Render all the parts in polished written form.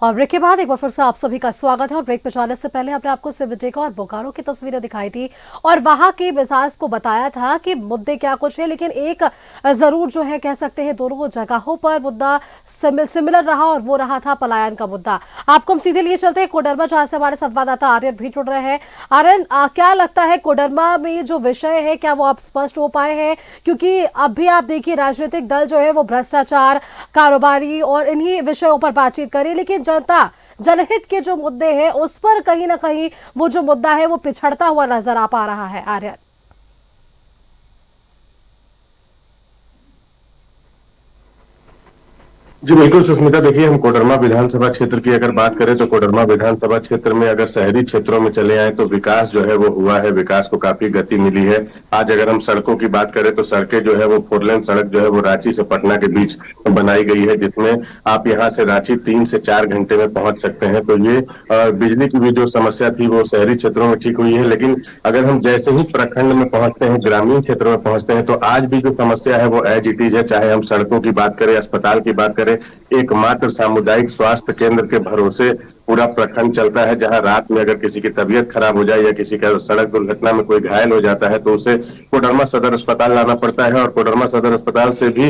और ब्रेक के बाद एक बार फिर से आप सभी का स्वागत है। और ब्रेक पे जाने से पहले हमने आपको सिमडेगा और बोकारो की तस्वीरें दिखाई थी और वहां के मिजाज को बताया था कि मुद्दे क्या कुछ है, लेकिन एक जरूर जो है कह सकते हैं दोनों जगहों पर मुद्दा सिमिलर रहा और वो रहा था पलायन का मुद्दा। आपको हम सीधे लिए चलते हैं कोडरमा, जहां से हमारे संवाददाता आर्यन भी जुड़ रहे हैं। आर्यन, क्या लगता है कोडरमा में जो विषय है क्या वो आप स्पष्ट हो पाए हैं? क्योंकि अब भी आप देखिए राजनीतिक दल जो है वो भ्रष्टाचार, कारोबारी और इन्हीं विषयों पर बातचीत करे, लेकिन जनता जनहित के जो मुद्दे हैं उस पर कहीं ना कहीं वो जो मुद्दा है वो पिछड़ता हुआ नजर आ पा रहा है। आर्यन, जी बिल्कुल सुष्मिता, देखिए हम कोडरमा विधानसभा क्षेत्र की अगर बात करें तो कोडरमा विधानसभा क्षेत्र में अगर शहरी क्षेत्रों में चले आए तो विकास जो है वो हुआ है, विकास को काफी गति मिली है। आज अगर हम सड़कों की बात करें तो सड़कें जो है वो 4 लेन सड़क जो है वो रांची से पटना के बीच बनाई गई है, जिसमें आप यहाँ से रांची 3 से 4 घंटे में पहुंच सकते हैं। तो ये बिजली की भी जो समस्या थी वो शहरी क्षेत्रों में ठीक हुई है। लेकिन अगर हम जैसे ही प्रखंड में पहुंचते हैं, ग्रामीण क्षेत्रों में पहुंचते हैं, तो आज भी जो समस्या है वो एज इट इज है। चाहे हम सड़कों की बात करें, अस्पताल की बात करें, एकमात्र सामुदायिक स्वास्थ्य केंद्र के भरोसे पूरा प्रखंड चलता है, जहां रात में अगर किसी की तबीयत खराब हो जाए या किसी का सड़क दुर्घटना में कोई घायल हो जाता है तो उसे कोडरमा सदर अस्पताल लाना पड़ता है। और कोडरमा सदर अस्पताल से भी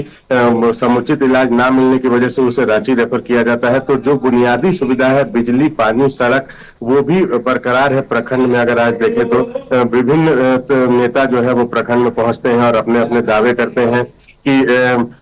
समुचित इलाज ना मिलने की वजह से उसे रांची रेफर किया जाता है। तो जो बुनियादी सुविधा है, बिजली, पानी, सड़क, वो भी बरकरार है प्रखंड में। अगर आज देखें तो विभिन्न नेता जो है वो प्रखंड में पहुंचते हैं और अपने अपने दावे करते हैं कि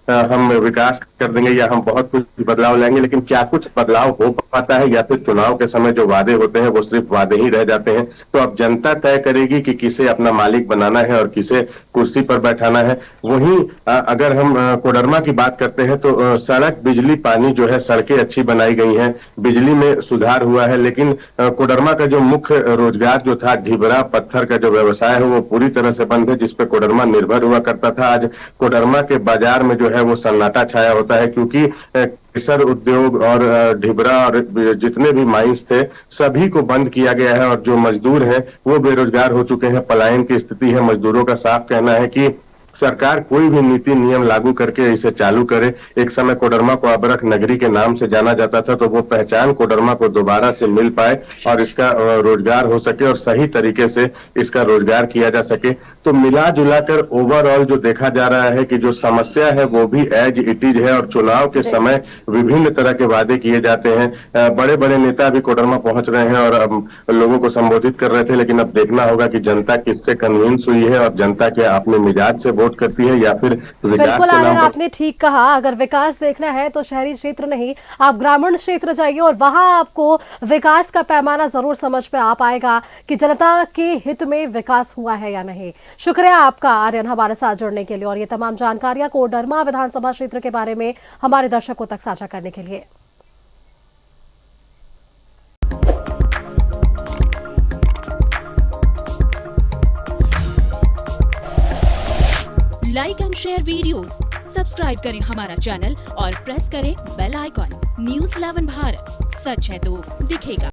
हम विकास कर देंगे या हम बहुत कुछ बदलाव लाएंगे, लेकिन क्या कुछ बदलाव हो पाता है या फिर चुनाव के समय जो वादे होते हैं वो सिर्फ वादे ही रह जाते हैं। तो अब जनता तय करेगी कि किसे अपना मालिक बनाना है और किसे कुर्सी पर बैठाना है। वहीं अगर हम कोडरमा की बात करते हैं तो सड़क, बिजली, पानी जो है, सड़कें अच्छी बनाई गई हैं, बिजली में सुधार हुआ है। लेकिन कोडरमा का जो मुख्य रोजगार जो था, ढिबरा पत्थर का जो व्यवसाय है वो पूरी तरह से बंद है, जिसपे कोडरमा निर्भर हुआ करता था। आज कोडरमा के बाजार में जो है वो सन्नाटा छाया होता है, क्योंकि केसर उद्योग और ढिबरा और जितने भी माइंस थे सभी को बंद किया गया है और जो मजदूर हैं वो बेरोजगार हो चुके हैं। पलायन की स्थिति है। मजदूरों का साफ कहना है कि सरकार कोई भी नीति नियम लागू करके इसे चालू करे। एक समय कोडरमा को अबरख नगरी के नाम से जाना जाता था, तो वो पहचान कोडरमा को दोबारा से मिल पाए और इसका रोजगार हो सके और सही तरीके से इसका रोजगार किया जा सके। तो मिला जुला कर ओवरऑल जो देखा जा रहा है कि जो समस्या है वो भी एज इट इज है। और चुनाव के समय विभिन्न तरह के वादे किए जाते हैं। बड़े बड़े नेता भी कोडरमा पहुंच रहे हैं और लोगों को संबोधित कर रहे थे, लेकिन अब देखना होगा कि जनता किससे कन्विंस हुई है और जनता के अपने मिजाज से वोट करती है या फिर विकास बिल्कुल के आर्यन, नाम पर। आपने ठीक कहा। अगर विकास देखना है तो शहरी क्षेत्र नहीं, आप ग्रामीण क्षेत्र जाइए और वहां आपको विकास का पैमाना जरूर समझ में आ पाएगा कि जनता के हित में विकास हुआ है या नहीं। शुक्रिया आपका आर्यन हमारे साथ जुड़ने के लिए और ये तमाम जानकारियां कोडरमा विधानसभा क्षेत्र के बारे में हमारे दर्शकों तक साझा करने के लिए। Like and share videos, subscribe करें हमारा चैनल और प्रेस करें बेल आइकॉन। न्यूज़ 11 भारत, सच है तो दिखेगा।